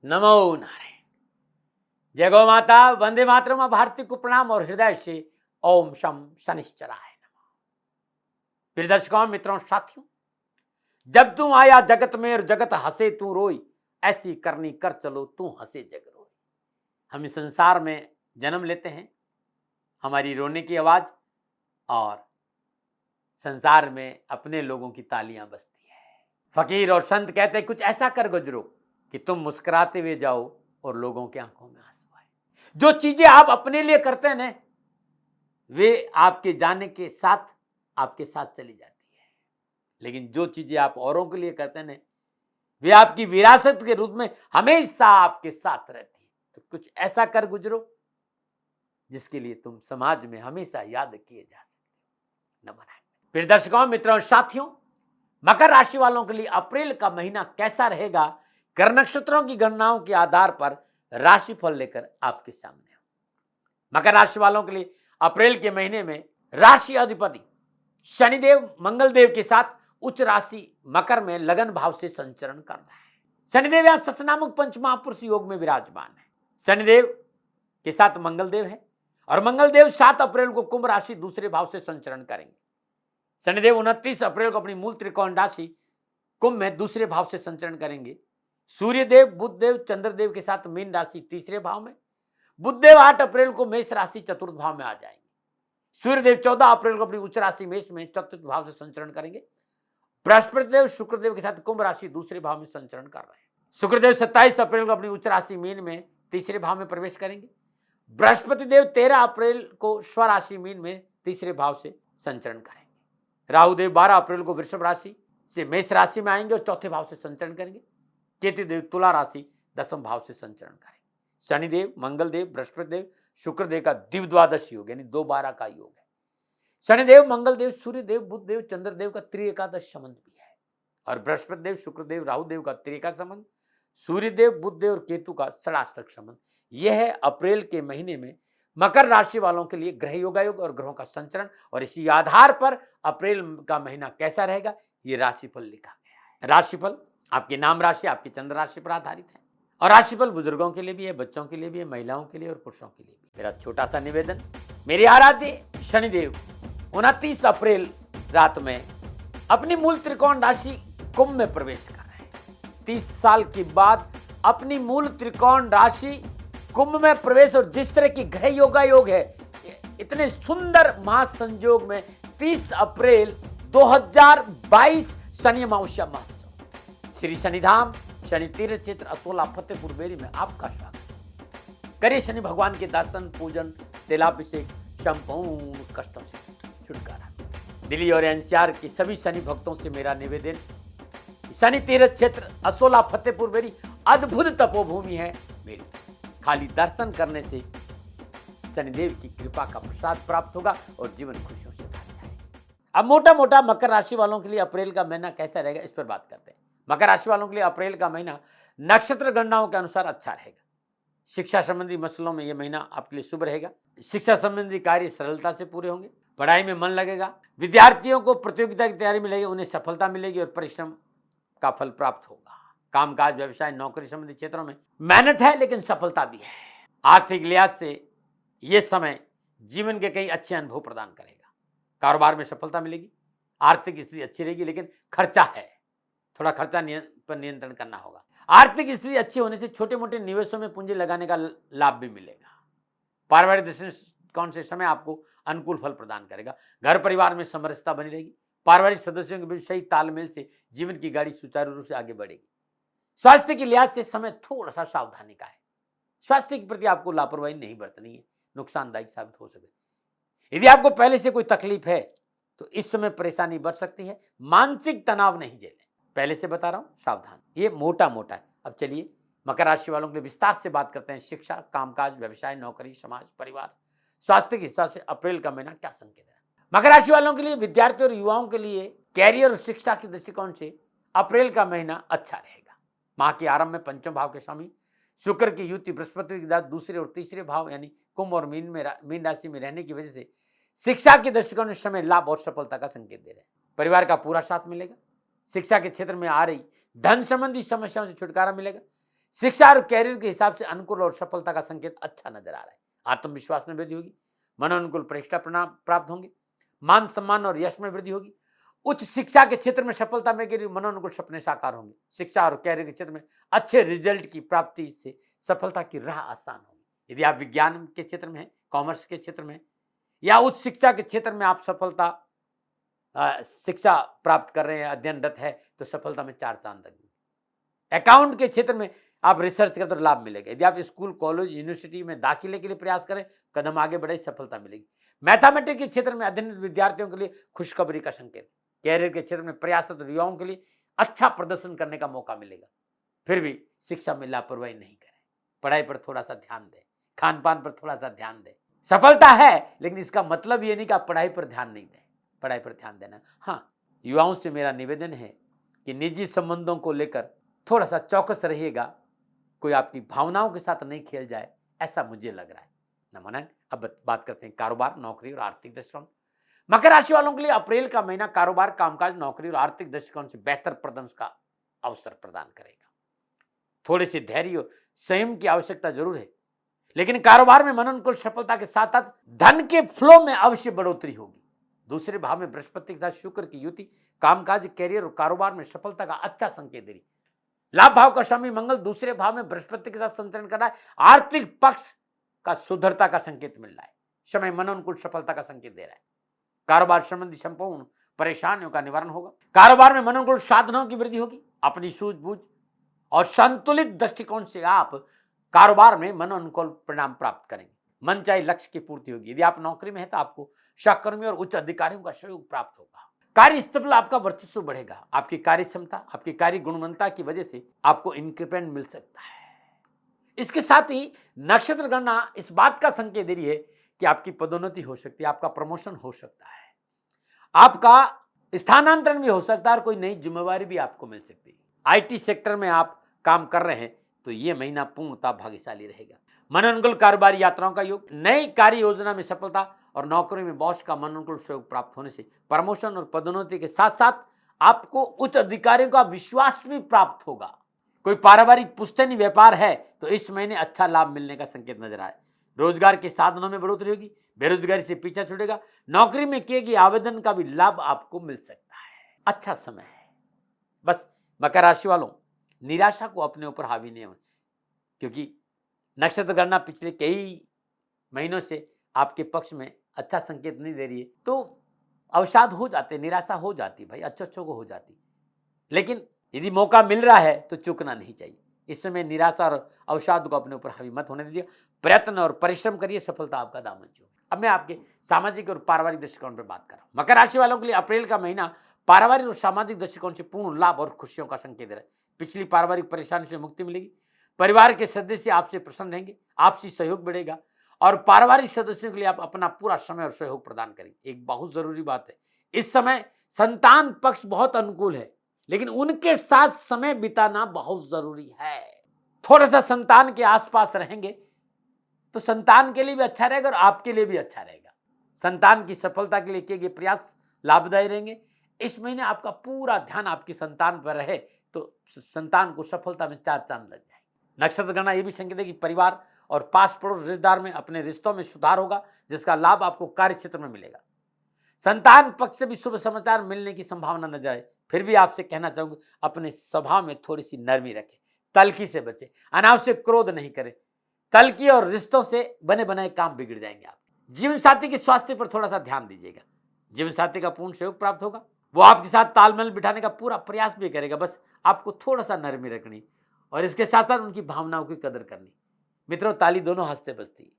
नमो नारायण। जय गौ माता, वंदे मातरम। भारती को प्रणाम और हृदय से ओम शम शनिश्चराय नमः। प्रिय दर्शकों, मित्रों, साथियों, जब तू आया जगत में और जगत हंसे तू रोई, ऐसी करनी कर चलो तू हंसे जग रोई। हम इस संसार में जन्म लेते हैं, हमारी रोने की आवाज और संसार में अपने लोगों की तालियां बजती है। फकीर और संत कहते हैं कुछ ऐसा कर गुजरो कि तुम मुस्कुराते हुए जाओ और लोगों की आंखों में आंसू आए। जो चीजें आप अपने लिए करते हैं ना, वे आपके जाने के साथ आपके साथ चली जाती है, लेकिन जो चीजें आप औरों के लिए करते हैं ना, वे आपकी विरासत के रूप में हमेशा आपके साथ रहती है। तो कुछ ऐसा कर गुजरो जिसके लिए तुम समाज में हमेशा याद किए जा सकते हो। नमन। प्रिय दर्शकों, मित्रों, साथियों, मकर राशि वालों के लिए अप्रैल का महीना कैसा रहेगा, ग्रह नक्षत्रों की गणनाओं के आधार पर राशिफल लेकर आपके सामने हूं। मकर राशि वालों के लिए अप्रैल के महीने में राशि अधिपति शनिदेव मंगलदेव के साथ उच्च राशि मकर में लगन भाव से संचरण कर रहे हैं। शनिदेव यहां ससनामक पंच महापुरुष योग में विराजमान है। शनिदेव के साथ मंगलदेव है और मंगलदेव 7 अप्रैल को कुंभ राशि दूसरे भाव से संचरण करेंगे। शनिदेव 29 अप्रैल को अपनी मूल त्रिकोण राशि कुंभ में दूसरे भाव से संचरण करेंगे। सूर्यदेव बुधदेव चंद्रदेव के साथ मीन राशि तीसरे भाव में। बुधदेव 8 अप्रैल को मेष राशि चतुर्थ भाव में आ जाएंगे। सूर्यदेव 14 अप्रैल को अपनी उच्च राशि मेष में चतुर्थ भाव से संचरण करेंगे। बृहस्पति देव शुक्रदेव के साथ कुंभ राशि दूसरे भाव में संचरण कर रहे हैं। शुक्रदेव 27 अप्रैल को अपनी उच्च राशि मीन में तीसरे भाव में प्रवेश करेंगे। बृहस्पति देव 13 अप्रैल को स्वराशि मीन में तीसरे भाव से संचरण करेंगे। राहुदेव 12 अप्रैल को वृषभ राशि से मेष राशि में आएंगे और चौथे भाव से संचरण करेंगे। केतुदेव तुला राशि दसम भाव से संचरण करेंगे। शनिदेव मंगलदेव बृहस्पतिदेव शुक्रदेव का द्विद्वादश योग यानी 2-12 का योग है। शनिदेव मंगलदेव सूर्यदेव बुधदेव चंद्रदेव का त्रिएकादश संबंध भी है और बृहस्पतिदेव शुक्रदेव राहुदेव का त्रिएका संबंध, सूर्यदेव बुधदेव और केतु का षडाष्टक संबंध। यह है अप्रैल के महीने में मकर राशि वालों के लिए ग्रह योगायोग और ग्रहों का संचरण, और इसी आधार पर अप्रैल का महीना कैसा रहेगा ये राशिफल लिखा गया है। राशिफल आपकी नाम राशि आपकी चंद्र राशि पर आधारित है और राशिफल बुजुर्गों के लिए भी है, बच्चों के लिए भी है, महिलाओं के लिए और पुरुषों के लिए भी। मेरा छोटा सा निवेदन, मेरे आराध्य शनिदेव 29 अप्रैल रात में अपनी मूल त्रिकोण राशि कुंभ में प्रवेश कर रहे हैं। 30 साल के बाद अपनी मूल त्रिकोण राशि कुंभ में प्रवेश, और जिस तरह की ग्रह योगायोग है, इतने सुंदर महासंयोग में 30 अप्रैल 2022 शनि अमावस्या महोत्सव श्री शनिधाम शनि तीर्थ क्षेत्र असोला फतेहपुर बेरी में आपका स्वागत। करिए शनि भगवान के दर्शन पूजन तेलाभिषेक, संपूर्ण कष्टों से छुटकारा। दिल्ली और एनसीआर के सभी शनि भक्तों से मेरा निवेदन, शनि तीर्थ क्षेत्र असोला फतेहपुर बेरी अद्भुत तपोभूमि है मेरी। खाली दर्शन करने से शनिदेव की कृपा का प्रसाद प्राप्त होगा और जीवन खुशियों से भर जाएगा। अब मोटा मोटा मकर राशि वालों के लिए अप्रैल का महीना कैसा रहेगा इस पर बात करते हैं। मकर राशि वालों के लिए अप्रैल का महीना नक्षत्र गणनाओं के अनुसार अच्छा रहेगा। शिक्षा संबंधी मसलों में यह महीना आपके लिए शुभ रहेगा। शिक्षा संबंधी कार्य सरलता से पूरे होंगे। पढ़ाई में मन लगेगा। विद्यार्थियों को प्रतियोगिता की तैयारी मिलेगी, उन्हें सफलता मिलेगी और परिश्रम का फल प्राप्त होगा। कामकाज व्यवसाय नौकरी संबंधी क्षेत्रों में मेहनत है लेकिन सफलता भी है। आर्थिक लिहाज से यह समय जीवन के कई अच्छे अनुभव प्रदान करेगा। कारोबार में सफलता मिलेगी। आर्थिक स्थिति अच्छी रहेगी लेकिन खर्चा है, थोड़ा खर्चा पर नियंत्रण करना होगा। आर्थिक स्थिति अच्छी होने से छोटे मोटे निवेशों में पूंजी लगाने का लाभ भी मिलेगा। पारिवारिक दृष्टिकोण से समय आपको अनुकूल फल प्रदान करेगा। घर परिवार में समरसता बनी रहेगी। पारिवारिक सदस्यों के बीच सही तालमेल से जीवन की गाड़ी सुचारू रूप से आगे बढ़ेगी। स्वास्थ्य के लिहाज से समय थोड़ा सा सावधानी का है। स्वास्थ्य के प्रति आपको लापरवाही नहीं बरतनी है, नुकसानदायक साबित हो सके। यदि आपको पहले से कोई तकलीफ है तो इस समय परेशानी बढ़ सकती है। मानसिक तनाव नहीं झेलें, पहले से बता रहा हूं, सावधान। ये मोटा मोटा है। अब चलिए मकर राशि वालों के लिए विस्तार से बात करते हैं। शिक्षा, कामकाज, व्यवसाय, नौकरी, समाज, परिवार, स्वास्थ्य के हिसाब से अप्रैल का महीना क्या संकेत है। मकर राशि वालों के लिए, विद्यार्थियों और युवाओं के लिए कैरियर और शिक्षा के दृष्टिकोण से अप्रैल का महीना अच्छा रहेगा। माह के आरंभ में पंचम भाव के स्वामी शुक्र की युति बृहस्पति के साथ दूसरे और तीसरे भाव यानी कुंभ और मीन राशि में रहने की वजह से शिक्षा के दृष्टिकोण में समय लाभ और सफलता का संकेत दे रहे हैं। परिवार का पूरा साथ मिलेगा। शिक्षा के क्षेत्र में आ रही धन संबंधी समस्याओं से छुटकारा मिलेगा। शिक्षा और कैरियर के हिसाब से अनुकूल और सफलता का संकेत अच्छा नजर आ रहा है। आत्मविश्वास में वृद्धि होगी, मनोनुकूल परीक्षा परिणाम प्राप्त होंगे, मान सम्मान और यश में वृद्धि होगी। उच्च शिक्षा के क्षेत्र में सफलता में गिरी मनोनुकूल सपने साकार होंगे। शिक्षा और कैरियर के क्षेत्र में अच्छे रिजल्ट की प्राप्ति से सफलता की राह आसान होगी। यदि आप विज्ञान के क्षेत्र में हैं, कॉमर्स के क्षेत्र में या उच्च शिक्षा के क्षेत्र में आप सफलता शिक्षा प्राप्त कर रहे हैं, अध्ययनरत है, तो सफलता में 4 चांद लगेंगे। अकाउंट के क्षेत्र में आप रिसर्च करें तो लाभ मिलेगा। यदि आप स्कूल, कॉलेज, यूनिवर्सिटी में दाखिले के लिए प्रयास करें, कदम आगे बढ़े, सफलता मिलेगी। मैथमेटिक्स के क्षेत्र में अध्ययनरत विद्यार्थियों के लिए खुशखबरी का संकेत। कैरियर के क्षेत्र में प्रयासरत युवाओं के लिए अच्छा प्रदर्शन करने का मौका मिलेगा। फिर भी शिक्षा में लापरवाही नहीं करें, पढ़ाई पर थोड़ा सा ध्यान दें, खान पान पर थोड़ा सा ध्यान दें। सफलता है, लेकिन इसका मतलब ये नहीं कि आप पढ़ाई पर ध्यान नहीं दें, पढ़ाई पर ध्यान देना। हाँ, युवाओं से मेरा निवेदन है कि निजी संबंधों को लेकर थोड़ा सा चौकस रहिएगा, कोई आपकी भावनाओं के साथ नहीं खेल जाए, ऐसा मुझे लग रहा है। नमन। अब बात करते हैं कारोबार, नौकरी और आर्थिक दृष्टिकोण। मकर राशि वालों के लिए अप्रैल का महीना कारोबार, कामकाज, नौकरी और आर्थिक दृष्टिकोण से बेहतर प्रदर्शन का अवसर प्रदान करेगा। थोड़े से धैर्य और संयम की आवश्यकता जरूर है, लेकिन कारोबार में मनोनुकूल सफलता के साथ साथ धन के फ्लो में अवश्य बढ़ोतरी होगी। दूसरे भाव में बृहस्पति के साथ शुक्र की युति कामकाज, कैरियर और कारोबार में सफलता का अच्छा संकेत दे रही। लाभ भाव का स्वामी मंगल दूसरे भाव में बृहस्पति के साथ संचरण कर रहा है। आर्थिक पक्ष का सुधरता का संकेत मिल रहा है। समय मनोनुकूल सफलता का संकेत दे रहा है। कारोबार संबंधी संपूर्ण परेशानियों का निवारण होगा। कारोबार में मनोनुकूल साधनों की वृद्धि होगी। अपनी सूझबूझ और संतुलित दृष्टिकोण से आप कारोबार में मनोनुकूल परिणाम प्राप्त करेंगे। मनचाही लक्ष्य की पूर्ति होगी। यदि आप नौकरी में हैं तो आपको सहकर्मियों और उच्च अधिकारियों का सहयोग प्राप्त होगा। कार्य स्थल पर आपका वर्चस्व बढ़ेगा। आपकी कार्य क्षमता, आपकी कार्य गुणवत्ता की वजह से आपको इंक्रीमेंट मिल सकता है। इसके साथ ही नक्षत्र गणना इस बात का संकेत दे रही है कि आपकी पदोन्नति हो सकती है, आपका प्रमोशन हो सकता है, आपका स्थानांतरण भी हो सकता है और कोई नई जिम्मेवारी भी आपको मिल सकती है। आईटी सेक्टर में आप काम कर रहे हैं तो यह महीना पूर्णतः भाग्यशाली रहेगा। मनोनुकूल कारोबारी यात्राओं का योग, नई कार्य योजना में सफलता और नौकरी में बॉस का मनोनुकूल सहयोग प्राप्त होने से प्रमोशन और पदोन्नति के साथ साथ आपको उच्च अधिकारियों का विश्वास भी प्राप्त होगा। कोई पारिवारिक पुश्तैनी व्यापार है तो इस महीने अच्छा लाभ मिलने का संकेत नजर आए। रोजगार के साधनों में बढ़ोतरी होगी। बेरोजगारी से पीछा छूटेगा। नौकरी में किए गए आवेदन का भी लाभ आपको मिल सकता है। अच्छा समय है। बस मकर राशि वालों, निराशा को अपने ऊपर हावी नहीं होना, क्योंकि नक्षत्र गणना पिछले कई महीनों से आपके पक्ष में अच्छा संकेत नहीं दे रही है, तो अवसाद हो जाते, निराशा हो जाती भाई, अच्छों को हो जाती। लेकिन यदि मौका मिल रहा है तो चूकना नहीं चाहिए। इस समय निराशा और अवसाद को अपने ऊपर हावी मत होने दीजिए। प्रयत्न और परिश्रम करिए, सफलता आपका दामन छूए। अब मैं आपके सामाजिक और पारिवारिक दृष्टिकोण पर बात कर रहा हूं। मकर राशि वालों के लिए अप्रैल का महीना पारिवारिक और सामाजिक दृष्टिकोण से पूर्ण लाभ और खुशियों का संकेत दे रहा है। पिछली पारिवारिक परेशानी से मुक्ति मिलेगी। परिवार के सदस्य आपसे प्रसन्न रहेंगे। आपसी सहयोग बढ़ेगा और पारिवारिक सदस्यों के लिए आप अपना पूरा समय और सहयोग प्रदान करेंगे। एक बहुत जरूरी बात है, इस समय संतान पक्ष बहुत अनुकूल है, लेकिन उनके साथ समय बिताना बहुत जरूरी है। थोड़ा सा संतान के आसपास रहेंगे तो संतान के लिए भी अच्छा रहेगा और आपके लिए भी अच्छा रहेगा। संतान की सफलता के लिए किए गए प्रयास लाभदायी रहेंगे। इस महीने आपका पूरा ध्यान आपकी संतान पर रहे तो संतान को सफलता में 4 चांद लग जाए। नक्षत्र गणना यह भी संकेत है कि परिवार और पास पड़ोस रिश्तेदार में अपने रिश्तों में सुधार होगा, जिसका लाभ आपको कार्य क्षेत्र में मिलेगा। संतान पक्ष से भी शुभ समाचार मिलने की संभावना नजर आए। फिर भी आपसे कहना चाहूंगा, अपने स्वभाव में थोड़ी सी नरमी रखें, तल्खी से बचें, अनावश्यक क्रोध नहीं करें। तल्खी और रिश्तों से बने बनाए काम बिगड़ जाएंगे। आप जीवन साथी के स्वास्थ्य पर थोड़ा सा ध्यान दीजिएगा। जीवन साथी का पूर्ण सहयोग प्राप्त होगा। वो आपके साथ तालमेल बिठाने का पूरा प्रयास भी करेगा। बस आपको थोड़ा सा नरमी रखनी और इसके साथ साथ उनकी भावनाओं की कदर करनी। मित्रों, ताली दोनों हंसते बजती है।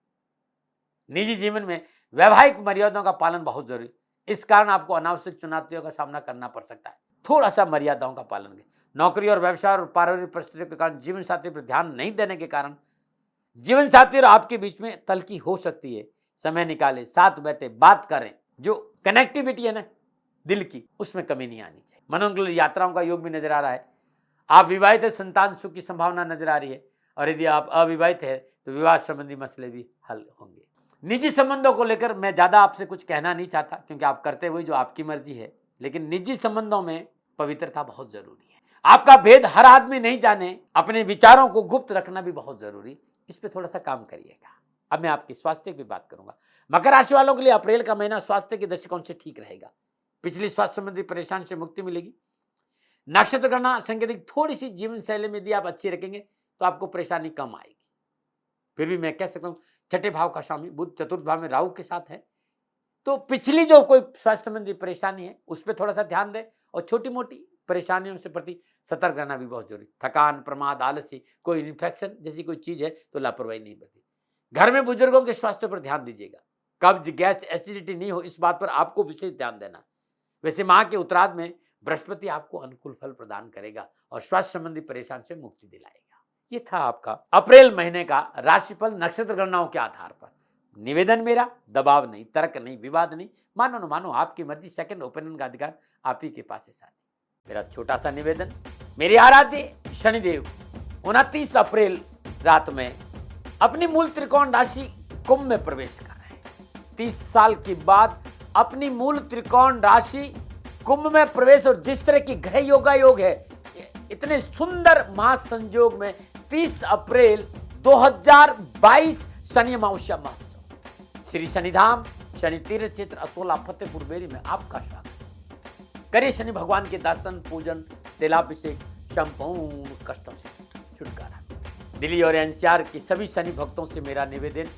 निजी जीवन में वैवाहिक मर्यादाओं का पालन बहुत जरूरी। इस कारण आपको अनावश्यक चुनौतियों का सामना करना पड़ सकता है। थोड़ा सा मर्यादाओं का पालन करें। नौकरी और व्यवसाय और पारिवारिक परिस्थितियों के कारण जीवन साथी पर ध्यान नहीं देने के कारण जीवन साथी और आपके बीच में तल्खी हो सकती है। समय निकाले, साथ बैठे बात करें। जो कनेक्टिविटी है ना दिल की, उसमें कमी नहीं आनी चाहिए। मनोनुकूल यात्राओं का योग भी नजर आ रहा है। आप विवाहित है, संतान सुख की संभावना नजर आ रही है। और यदि आप अविवाहित है तो विवाह संबंधी मसले भी हल होंगे। निजी संबंधों को लेकर मैं ज्यादा आपसे कुछ कहना नहीं चाहता, क्योंकि आप करते हुए जो आपकी मर्जी है। लेकिन निजी संबंधों में पवित्रता बहुत जरूरी है। आपका भेद हर आदमी नहीं जाने, अपने विचारों को गुप्त रखना भी बहुत जरूरी, इस पे थोड़ा सा काम करिएगा। अब मैं आपकी स्वास्थ्य की बात करूंगा। मकर राशि वालों के लिए अप्रैल का महीना स्वास्थ्य के दृष्टिकोण से ठीक रहेगा। पिछली स्वास्थ्य संबंधी परेशानी से मुक्ति मिलेगी। नक्षत्र गणना संकेतिक थोड़ी सी जीवन शैली में यदि आप अच्छी रखेंगे तो आपको परेशानी कम आएगी। फिर भी मैं कह सकता हूं छठे भाव का स्वामी बुध चतुर्थ भाव में राहु के साथ है, तो पिछली जो कोई स्वास्थ्य संबंधी परेशानी है उस पर थोड़ा सा ध्यान दें और छोटी मोटी परेशानियों से प्रति सतर्क रहना भी बहुत जरूरी। थकान, प्रमाद, आलस्य, कोई इन्फेक्शन जैसी कोई चीज है तो लापरवाही नहीं बरती। घर में बुजुर्गों के स्वास्थ्य पर ध्यान दीजिएगा। कब्ज, गैस, एसिडिटी नहीं हो, इस बात पर आपको विशेष ध्यान देना। वैसे माह के उत्तरार्ध में बृहस्पति आपको अनुकूल फल प्रदान करेगा और स्वास्थ्य संबंधी परेशानी से मुक्ति दिलाएगा। ये था आपका अप्रैल महीने का राशिफल नक्षत्र गणनाओं के आधार पर। निवेदन मेरा, दबाव नहीं, तर्क नहीं, विवाद नहीं, मानो न मानो आपकी मर्जी, सेकंड ओपिनियन का अधिकार आप ही के पास है। साथी मेरा छोटा सा निवेदन, मेरे आराध्य शनिदेव 29 अप्रैल रात में अपनी मूल त्रिकोण राशि कुंभ में प्रवेश कर रहे हैं। 30 साल के बाद अपनी मूल त्रिकोण राशि कुंभ में प्रवेश, और जिस तरह की ग्रह योग है, इतने सुंदर महासंयोग में 30 अप्रैल 2022 शनि अमावस्या महोत्सव श्री शनिधाम शनि तीर्थ क्षेत्र असोला फतेहपुर बेरी में आपका स्वागत। करिए शनि भगवान के दर्शन, पूजन, तेलाभिषेक, संपूर्ण कष्टों से छुटकारा। दिल्ली और एनसीआर के सभी शनि भक्तों से मेरा निवेदन,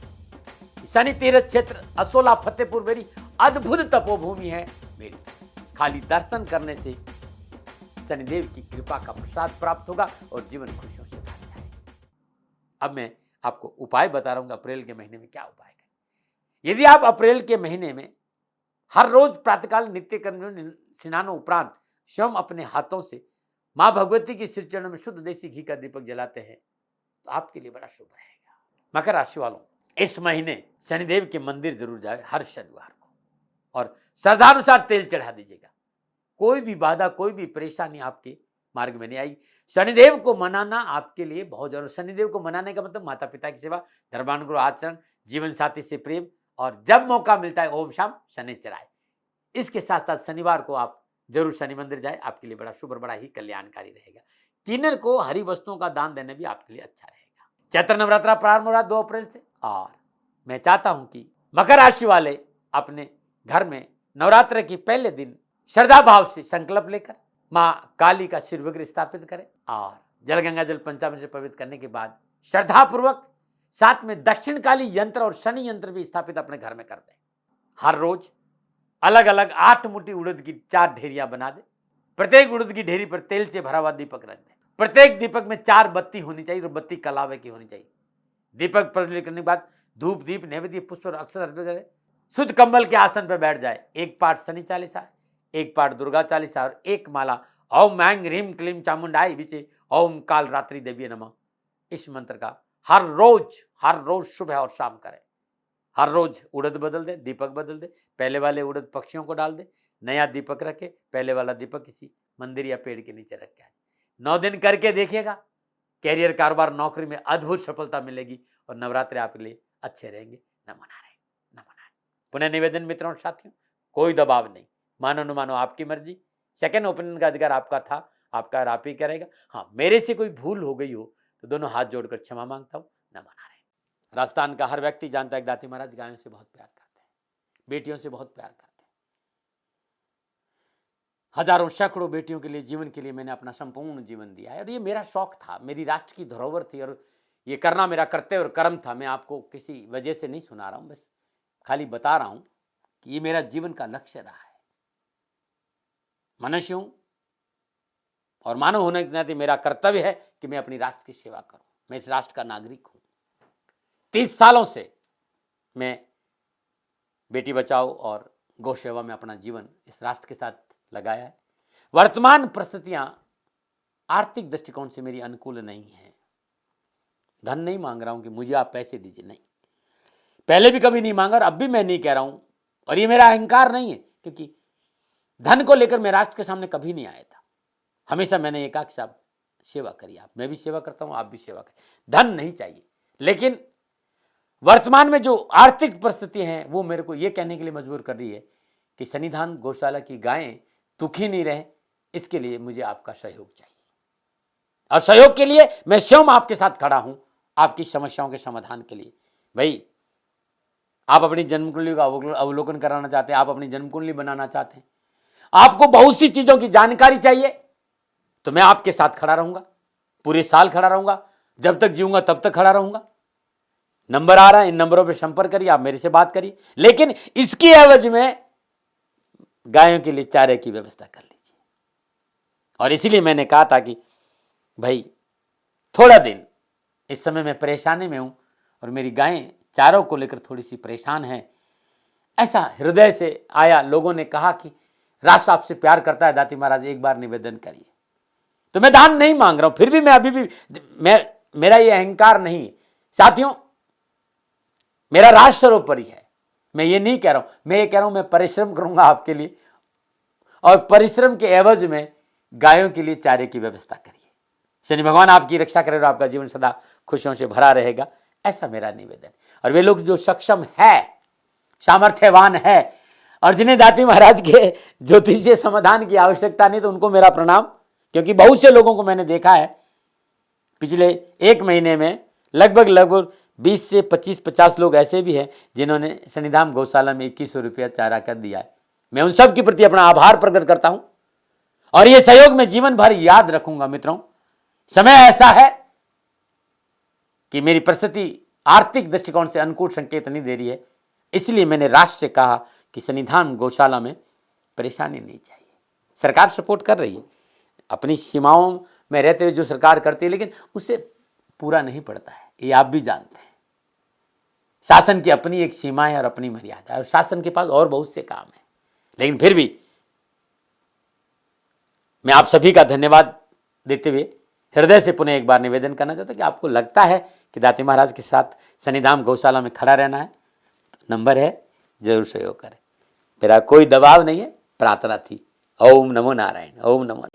शनि तीर्थ क्षेत्र असोला फतेहपुर बेरी अद्भुत तपोभूमि है मेरी। खाली दर्शन करने से शनिदेव की कृपा का प्रसाद प्राप्त होगा और जीवन खुशियों से भर जाएगा। अब मैं आपको उपाय बता रहा हूं अप्रैल के महीने में क्या उपाय करें। यदि आप अप्रैल के महीने में हर रोज प्रातःकाल नित्य कर्म स्नानों उपरांत स्वयं अपने हाथों से मां भगवती के श्री चरणों में शुद्ध देसी घी का दीपक जलाते हैं तो आपके लिए बड़ा शुभ रहेगा। मकर राशि वालों, इस महीने शनिदेव के मंदिर जरूर जाए हर शनिवार को और श्रद्धानुसार तेल चढ़ा दीजिएगा। कोई भी बाधा, कोई भी परेशानी आपके मार्ग में नहीं आएगी। शनिदेव को मनाना आपके लिए बहुत जरूरी। शनिदेव को मनाने का मतलब माता पिता की सेवा, धर्मानुकूल आचरण, जीवन साथी से प्रेम, और जब मौका मिलता है ओम शाम शनिश्चराय। इसके साथ साथ शनिवार को आप जरूर शनि मंदिर जाए, आपके लिए बड़ा शुभ और बड़ा ही कल्याणकारी रहेगा। किन्नर को हरी वस्तुओं का दान देने भी आपके लिए अच्छा रहेगा। चैत्र नवरात्रा प्रारंभ हो रहा 2 अप्रैल से, और मैं चाहता हूं कि मकर राशि वाले अपने घर में नवरात्र के पहले दिन श्रद्धा भाव से संकल्प लेकर मां काली का शिव विग्रह स्थापित करें और जल गंगा जल पंचामृत से पवित्र करने के बाद श्रद्धा पूर्वक साथ में दक्षिण काली यंत्र और शनि यंत्र भी स्थापित अपने घर में कर दें। हर रोज अलग अलग 8 मुट्ठी उड़द की 4 ढेरियां बना दे। प्रत्येक उड़द की ढेरी पर तेल से भरा हुआ दीपक रख दे। प्रत्येक दीपक में 4 बत्ती होनी चाहिए और बत्ती कलावे की होनी चाहिए। दीपक प्रज्वलित करने के बाद धूप, दीप, नैवेद्य, पुष्प और अक्षत अर्पित करें। शुद्ध कंबल के आसन पर बैठ जाए। 1 पाठ शनि चालीसा, 1 पाठ दुर्गा चालीसा और 1 माला ओम ऐं ह्रीं क्लीं चामुंडाई विचे ओम काल रात्रि देवी नमः, इस मंत्र का हर रोज सुबह और शाम करें। हर रोज उड़द बदल दे, दीपक बदल दे। पहले वाले उड़द पक्षियों को डाल दे, नया दीपक रखे। पहले वाला दीपक किसी मंदिर या पेड़ के नीचे रख के आए। 9 दिन करके देखिएगा, कैरियर, कारोबार, नौकरी में अद्भुत सफलता मिलेगी और नवरात्रि आपके लिए अच्छे रहेंगे। नमो नारायण। पुनः निवेदन मित्रों साथियों, कोई दबाव नहीं, मानो न मानो आपकी मर्जी। सेकंड ओपिनियन का अधिकार आपका था, आपका आप ही करेगा। हाँ, मेरे से कोई भूल हो गई हो तो दोनों हाथ जोड़कर क्षमा मांगता हूं। नमो नारायण। राजस्थान का हर व्यक्ति जानता है दाती महाराज गायों से बहुत प्यार करते हैं, बेटियों से बहुत प्यार करते हैं। हजारों सैकड़ों बेटियों के लिए, जीवन के लिए मैंने अपना संपूर्ण जीवन दिया है और ये मेरा शौक था, मेरी राष्ट्र की धरोहर थी और ये करना मेरा कर्तव्य और कर्म था। मैं आपको किसी वजह से नहीं सुना रहा हूं, बस खाली बता रहा हूं कि ये मेरा जीवन का लक्ष्य रहा है। मनुष्य हूं और मानव होने के नाते मेरा कर्तव्य है कि मैं अपनी राष्ट्र की सेवा करूं। मैं इस राष्ट्र का नागरिक हूं। 30 सालों से मैं बेटी बचाओ और गौ सेवा में अपना जीवन इस राष्ट्र के साथ लगाया है। वर्तमान परिस्थितियां आर्थिक दृष्टिकोण से मेरी अनुकूल नहीं है। धन नहीं मांग रहा हूं कि मुझे आप पैसे दीजिए, नहीं, पहले भी कभी नहीं मांगा और अब भी मैं नहीं कह रहा हूं। और ये मेरा अहंकार नहीं है, क्योंकि धन को लेकर मैं राष्ट्र के सामने कभी नहीं आया था। हमेशा मैंने ये कहा कि साहब सेवा करिए, आप, मैं भी सेवा करता हूं, आप भी सेवा करें। धन नहीं चाहिए, लेकिन वर्तमान में जो आर्थिक परिस्थिति हैं वो मेरे को ये कहने के लिए मजबूर कर रही है कि शनिधाम गौशाला की गायें दुखी नहीं रहे, इसके लिए मुझे आपका सहयोग चाहिए। और सहयोग के लिए मैं स्वयं आपके साथ खड़ा हूं, आपकी समस्याओं के समाधान के लिए। भाई, आप अपनी जन्म कुंडली का अवलोकन कराना चाहते हैं, आप अपनी जन्म कुंडली बनाना चाहते हैं, आपको बहुत सी चीजों की जानकारी चाहिए, तो मैं आपके साथ खड़ा रहूंगा, पूरे साल खड़ा रहूंगा, जब तक जीऊंगा तब तक खड़ा रहूंगा। नंबर आ रहा है, इन नंबरों पर संपर्क करिए, आप मेरे से बात करिए, लेकिन इसकी एवज में गायों के लिए चारे की व्यवस्था कर लीजिए। और इसीलिए मैंने कहा था कि भाई थोड़ा दिन इस समय मैं परेशानी में हूं और मेरी गायें चारों को लेकर थोड़ी सी परेशान हैं, ऐसा हृदय से आया। लोगों ने कहा कि राष्ट्र आपसे प्यार करता है दाती महाराज, एक बार निवेदन करिए। तो मैं दान नहीं मांग रहा हूं, फिर भी मैं अभी भी मेरा ये अहंकार नहीं है साथियों, मेरा राष्ट्र सर्वोपरि है। मैं ये नहीं कह रहा हूं, मैं ये कह रहा हूं मैं परिश्रम करूंगा आपके लिए, और परिश्रम के एवज में गायों के लिए चारे की व्यवस्था करिए। शनि भगवान आपकी रक्षा करे और आपका जीवन सदा खुशियों से भरा रहेगा, ऐसा मेरा निवेदन। और वे लोग जो सक्षम है, सामर्थ्यवान है, और जिन्हें दाती महाराज के ज्योतिषीय समाधान की आवश्यकता नहीं, तो उनको मेरा प्रणाम। क्योंकि बहुत से लोगों को मैंने देखा है पिछले एक महीने में, लगभग 20 से 25-50 लोग ऐसे भी हैं जिन्होंने शनिधाम गौशाला में 2100 रुपया चारा कर दिया है। मैं उन सब के प्रति अपना आभार प्रकट करता हूं, और यह सहयोग में जीवन भर याद रखूंगा। मित्रों, समय ऐसा है कि मेरी परिस्थिति आर्थिक दृष्टिकोण से अनुकूल संकेत नहीं दे रही है, इसलिए मैंने राष्ट्र से कहा कि शनिधाम गौशाला में परेशानी नहीं चाहिए। सरकार सपोर्ट कर रही है, अपनी सीमाओं में रहते हुए जो सरकार करती है, लेकिन उससे पूरा नहीं पड़ता है, ये आप भी जानते हैं। शासन की अपनी एक सीमा है और अपनी मर्यादा है, और शासन के पास और बहुत से काम है। लेकिन फिर भी मैं आप सभी का धन्यवाद देते हुए हृदय से पुनः एक बार निवेदन करना चाहता हूं कि आपको लगता है कि दाती महाराज के साथ शनिधाम गौशाला में खड़ा रहना है, नंबर है, जरूर सहयोग करें। मेरा कोई दबाव नहीं है, प्रार्थना थी। ओम नमो नारायण, ओम नमो।